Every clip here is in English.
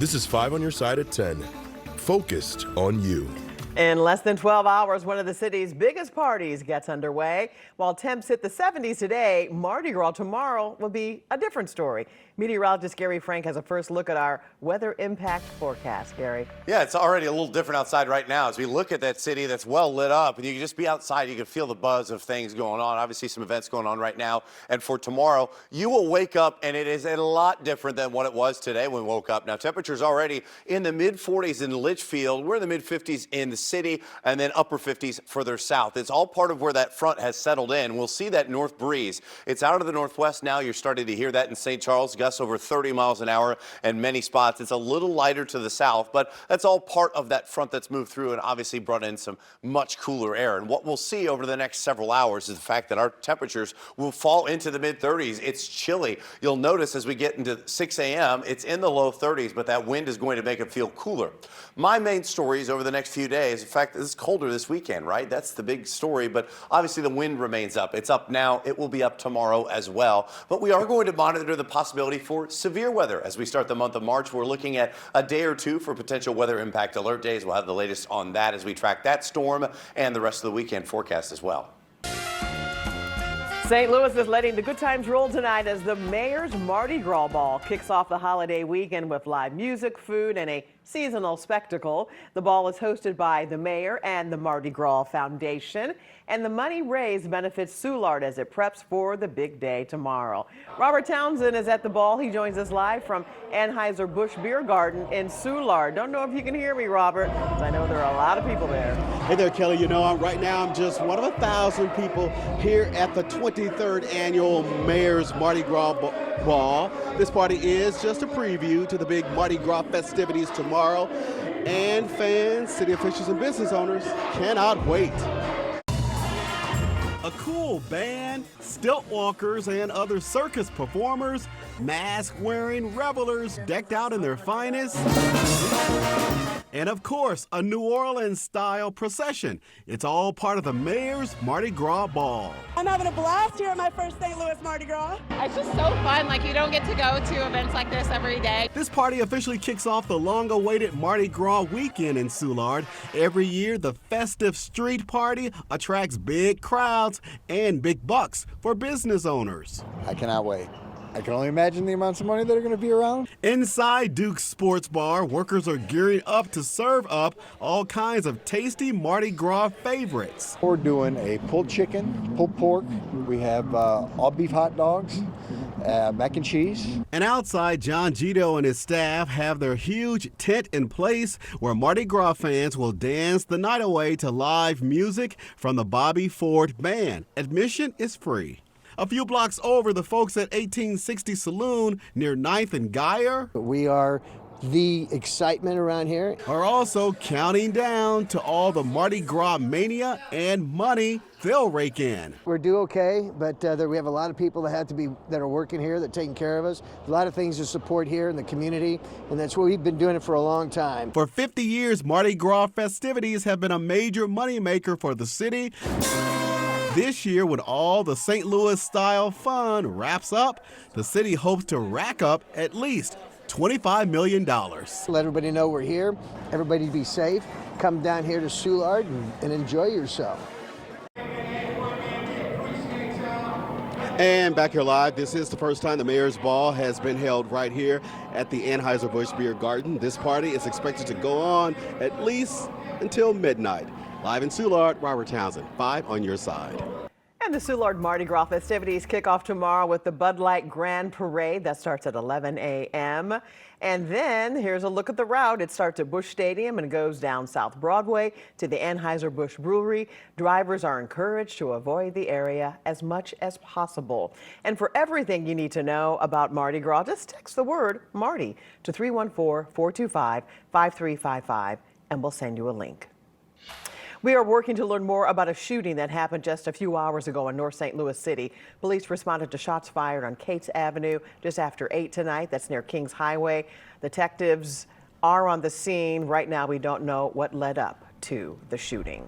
This is 5 on your side at 10. Focused on you. In less than 12 hours, one of the city's biggest parties gets underway. While temps hit the 70s today, Mardi Gras tomorrow will be a different story. Meteorologist Gary Frank has a first look at our weather impact forecast. Gary. Yeah, it's already a little different outside right now. As we look at that city that's well lit up, and you can just be outside, you can feel the buzz of things going on. Obviously, some events going on right now. And for tomorrow, you will wake up, and it is a lot different than what it was today when we woke up. Now, temperatures already in the mid-40s in Litchfield. We're in the mid-50s in the city, and then upper 50s further south. It's all part of where that front has settled in. We'll see that north breeze. It's out of the northwest now. You're starting to hear that in St. Charles. Gusts over 30 miles an hour in many spots. It's a little lighter to the south, but that's all part of that front that's moved through and obviously brought in some much cooler air. And what we'll see over the next several hours is the fact that our temperatures will fall into the mid-30s. It's chilly. You'll notice as we get into 6 a.m., it's in the low 30s, but that wind is going to make it feel cooler. My main stories over the next few days, in fact, it's colder this weekend, right? That's the big story, but obviously the wind remains up. It's up now. It will be up tomorrow as well. But we are going to monitor the possibility for severe weather as we start the month of March. We're looking at a day or two for potential weather impact alert days. We'll have the latest on that as we track that storm and the rest of the weekend forecast as well. St. Louis is letting the good times roll tonight as the Mayor's Mardi Gras Ball kicks off the holiday weekend with live music, food, and a seasonal spectacle. The ball is hosted by the mayor and the Mardi Gras Foundation, and the money raised benefits Soulard as it preps for the big day tomorrow. Robert Townsend is at the ball. He joins us live from Anheuser-Busch Beer Garden in Soulard. Don't know if you can hear me, Robert, because I know there are a lot of people there. Hey there, Kelly. You know, right now I'm just one of 1,000 people here at the 23rd annual Mayor's Mardi Gras Ball. This party is just a preview to the big Mardi Gras festivities tomorrow, and fans, city officials, and business owners cannot wait. A cool band, stilt walkers, and other circus performers, mask-wearing revelers decked out in their finest. And of course, a New Orleans-style procession. It's all part of the Mayor's Mardi Gras Ball. I'm having a blast here at my first St. Louis Mardi Gras. It's just so fun. Like, you don't get to go to events like this every day. This party officially kicks off the long-awaited Mardi Gras weekend in Soulard. Every year, the festive street party attracts big crowds and big bucks for business owners. I cannot wait. I can only imagine the amounts of money that are going to be around. Inside Duke's Sports Bar, workers are gearing up to serve up all kinds of tasty Mardi Gras favorites. We're doing a pulled chicken, pulled pork. We have all beef hot dogs, mac and cheese. And outside, John Gito and his staff have their huge tent in place where Mardi Gras fans will dance the night away to live music from the Bobby Ford Band. Admission is free. A few blocks over, the folks at 1860 Saloon near 9th and Geyer We are the excitement around here. Are also counting down to all the Mardi Gras mania and money they'll rake in. We're do okay, but we have a lot of people that are working here, that are taking care of us. A lot of things to support here in the community, and that's what we've been doing it for a long time. For 50 years, Mardi Gras festivities have been a major moneymaker for the city. This year, when all the St. Louis-style fun wraps up, the city hopes to rack up at least $25 million. Let everybody know we're here. Everybody be safe. Come down here to Soulard and enjoy yourself. And back here live, this is the first time the Mayor's Ball has been held right here at the Anheuser-Busch Beer Garden. This party is expected to go on at least until midnight. Live in Soulard, Robert Townsend, 5 on your side. And the Soulard Mardi Gras festivities kick off tomorrow with the Bud Light Grand Parade. That starts at 11 a.m. And then here's a look at the route. It starts at Busch Stadium and goes down South Broadway to the Anheuser-Busch Brewery. Drivers are encouraged to avoid the area as much as possible. And for everything you need to know about Mardi Gras, just text the word Marty to 314-425-5355 and we'll send you a link. We are working to learn more about a shooting that happened just a few hours ago in North St. Louis City. Police responded to shots fired on Cates Avenue just after 8 tonight. That's near Kings Highway. Detectives are on the scene. Right now, we don't know what led up to the shooting.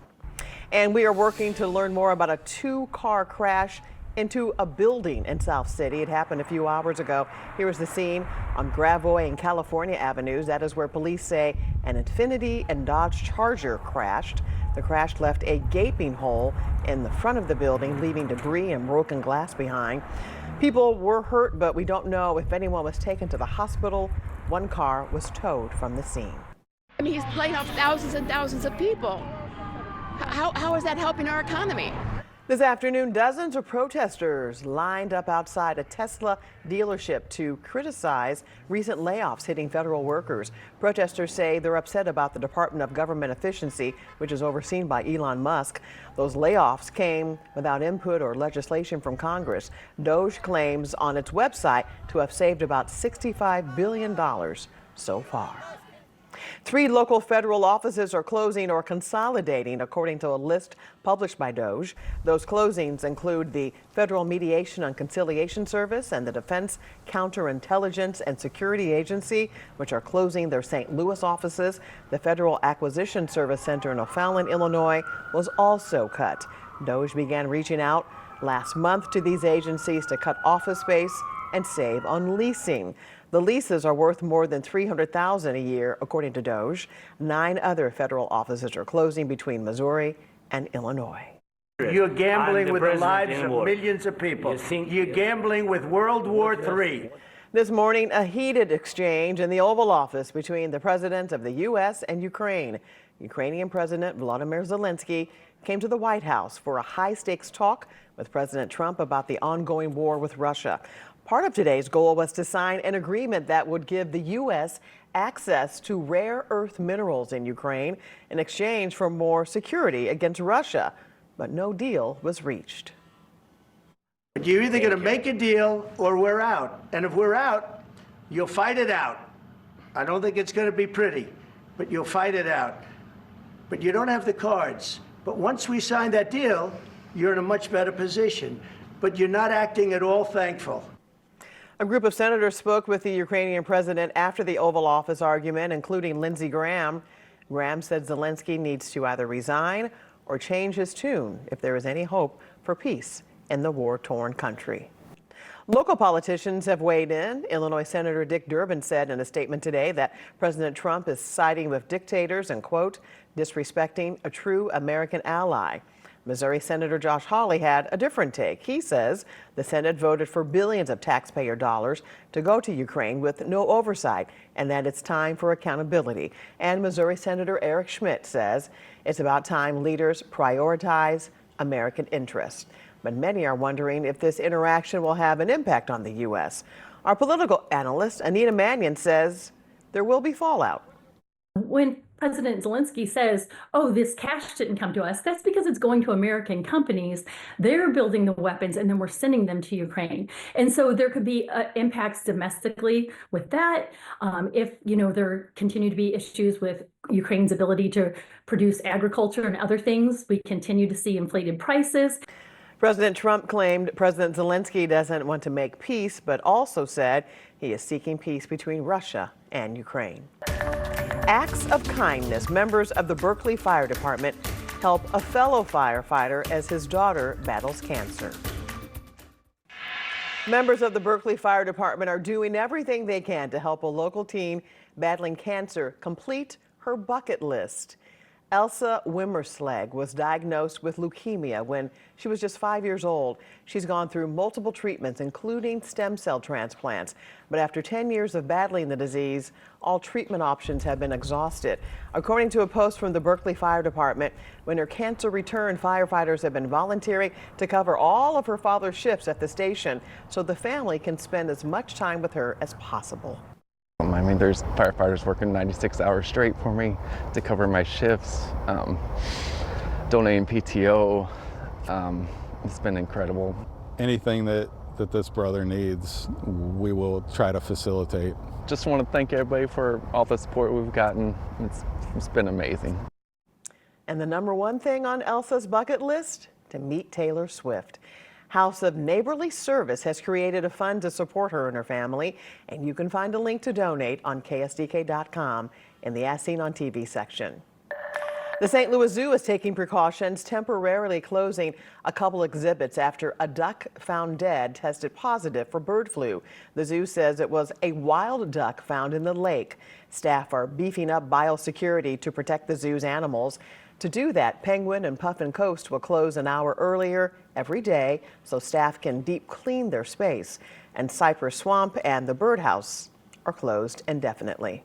And we are working to learn more about a 2-car crash into a building in South City. It happened a few hours ago. Here is the scene on Gravois and California Avenues. That is where police say an Infiniti and Dodge Charger crashed. The crash left a gaping hole in the front of the building, leaving debris and broken glass behind. People were hurt, but we don't know if anyone was taken to the hospital. One car was towed from the scene. I mean, he's laying off thousands and thousands of people. How is that helping our economy? This afternoon, dozens of protesters lined up outside a Tesla dealership to criticize recent layoffs hitting federal workers. Protesters say they're upset about the Department of Government Efficiency, which is overseen by Elon Musk. Those layoffs came without input or legislation from Congress. Doge claims on its website to have saved about $65 billion so far. 3 local federal offices are closing or consolidating, according to a list published by Doge. Those closings include the Federal Mediation and Conciliation Service and the Defense Counterintelligence and Security Agency, which are closing their St. Louis offices. The Federal Acquisition Service Center in O'Fallon, Illinois, was also cut. Doge began reaching out last month to these agencies to cut office space and save on leasing. The leases are worth more than $300,000 a year, according to Doge. 9 other federal offices are closing between Missouri and Illinois. You're gambling with the lives of millions of people. You're gambling with World War III. This morning, a heated exchange in the Oval Office between the president of the U.S. and Ukraine. Ukrainian President Volodymyr Zelensky came to the White House for a high-stakes talk with President Trump about the ongoing war with Russia. Part of today's goal was to sign an agreement that would give the U.S. access to rare earth minerals in Ukraine in exchange for more security against Russia. But no deal was reached. You're either going to make a deal or we're out. And if we're out, you'll fight it out. I don't think it's going to be pretty, but you'll fight it out. But you don't have the cards. But once we sign that deal, you're in a much better position. But you're not acting at all thankful. A group of senators spoke with the Ukrainian president after the Oval Office argument, including Lindsey Graham. Graham said Zelensky needs to either resign or change his tune if there is any hope for peace in the war-torn country. Local politicians have weighed in. Illinois Senator Dick Durbin said in a statement today that President Trump is siding with dictators and, quote, disrespecting a true American ally. Missouri Senator Josh Hawley had a different take. He says the Senate voted for billions of taxpayer dollars to go to Ukraine with no oversight and that it's time for accountability. And Missouri Senator Eric Schmidt says it's about time leaders prioritize American interests. But many are wondering if this interaction will have an impact on the U.S. Our political analyst, Anita Mannion, says there will be fallout. When President Zelensky says, oh, this cash didn't come to us, that's because it's going to American companies. They're building the weapons and then we're sending them to Ukraine. And so there could be impacts domestically with that. If, there continue to be issues with Ukraine's ability to produce agriculture and other things, we continue to see inflated prices. President Trump claimed President Zelensky doesn't want to make peace, but also said he is seeking peace between Russia and Ukraine. Acts of kindness. Members of the Berkeley Fire Department help a fellow firefighter as his daughter battles cancer. Members of the Berkeley Fire Department are doing everything they can to help a local teen battling cancer complete her bucket list. Elsa Wimmerslag was diagnosed with leukemia when she was just 5 years old. She's gone through multiple treatments, including stem cell transplants. But after 10 years of battling the disease, all treatment options have been exhausted. According to a post from the Berkeley Fire Department, when her cancer returned, firefighters have been volunteering to cover all of her father's shifts at the station so the family can spend as much time with her as possible. I mean, there's firefighters working 96 hours straight for me to cover my shifts, donating PTO. It's been incredible. Anything that this brother needs, we will try to facilitate. Just want to thank everybody for all the support we've gotten. It's been amazing. And the number one thing on Elsa's bucket list? To meet Taylor Swift. House of Neighborly Service has created a fund to support her and her family, and you can find a link to donate on KSDK.com in the As Seen on TV section. The St. Louis Zoo is taking precautions, temporarily closing a couple exhibits after a duck found dead tested positive for bird flu. The zoo says it was a wild duck found in the lake. Staff are beefing up biosecurity to protect the zoo's animals. To do that, Penguin and Puffin Coast will close an hour earlier every day so staff can deep clean their space. And Cypress Swamp and the birdhouse are closed indefinitely.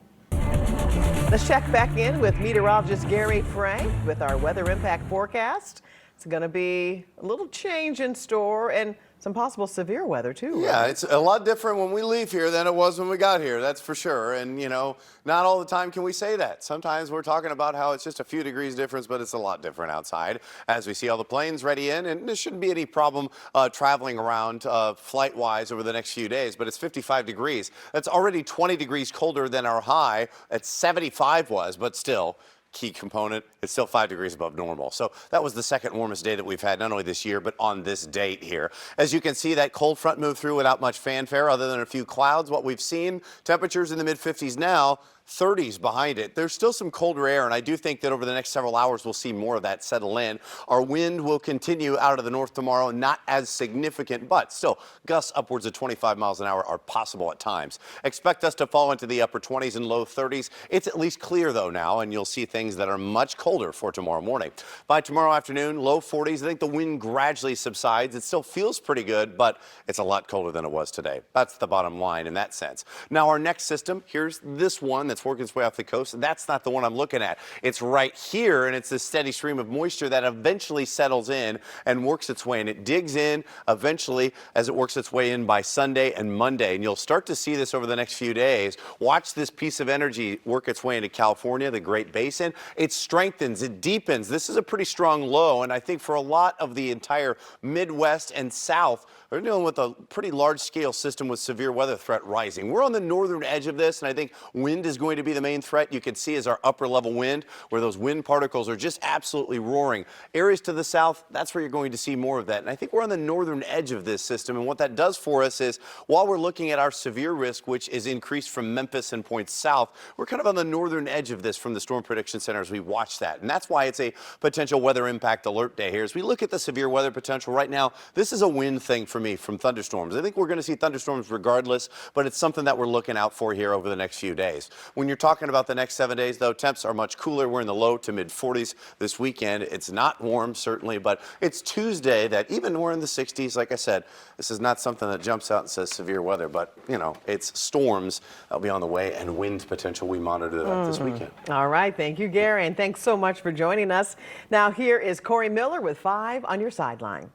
Let's check back in with meteorologist Gary Frank with our weather impact forecast. It's going to be a little change in store and some possible severe weather, too. Yeah, it's a lot different when we leave here than it was when we got here, that's for sure. And, you know, not all the time can we say that. Sometimes we're talking about how it's just a few degrees difference, but it's a lot different outside as we see all the planes ready in. And there shouldn't be any problem traveling around flight-wise over the next few days, but it's 55 degrees. That's already 20 degrees colder than our high at 75 was, but still. Key component, it's still 5 degrees above normal. So that was the second warmest day that we've had, not only this year, but on this date here. As you can see, that cold front moved through without much fanfare other than a few clouds. What we've seen, temperatures in the mid-50s now, 30s behind it. There's still some colder air, and I do think that over the next several hours we'll see more of that settle in. Our wind will continue out of the north tomorrow, not as significant, but still gusts upwards of 25 miles an hour are possible at times. Expect us to fall into the upper 20s and low 30s. It's at least clear though now, and you'll see things that are much colder for tomorrow morning. By tomorrow afternoon, low 40s. I think the wind gradually subsides. It still feels pretty good, but it's a lot colder than it was today. That's the bottom line in that sense. Now our next system, here's this one that's working its way off the coast. That's not the one I'm looking at. It's right here, and it's this steady stream of moisture that eventually settles in and works its way, and it digs in eventually as it works its way in by Sunday and Monday. And you'll start to see this over the next few days. Watch this piece of energy work its way into California, the Great Basin. It strengthens, it deepens. This is a pretty strong low, and I think for a lot of the entire Midwest and South, we're dealing with a pretty large-scale system with severe weather threat rising. We're on the northern edge of this, and I think wind is going to be the main threat. You can see as our upper-level wind, where those wind particles are just absolutely roaring. Areas to the south, that's where you're going to see more of that. And I think we're on the northern edge of this system, and what that does for us is, while we're looking at our severe risk, which is increased from Memphis and points south, we're kind of on the northern edge of this from the Storm Prediction Center as we watch that. And that's why it's a potential weather impact alert day here. As we look at the severe weather potential right now, this is a wind thing for me from thunderstorms. I think we're going to see thunderstorms regardless, but it's something that we're looking out for here over the next few days. When you're talking about the next 7 days, though, temps are much cooler. We're in the low to mid 40s this weekend. It's not warm, certainly, but it's Tuesday that even we're in the 60s. Like I said, this is not something that jumps out and says severe weather, but, you know, it's storms that'll be on the way and wind potential. We monitor that this weekend. All right. Thank you, Gary, and thanks so much for joining us. Now, here is Corey Miller with 5 on your sideline.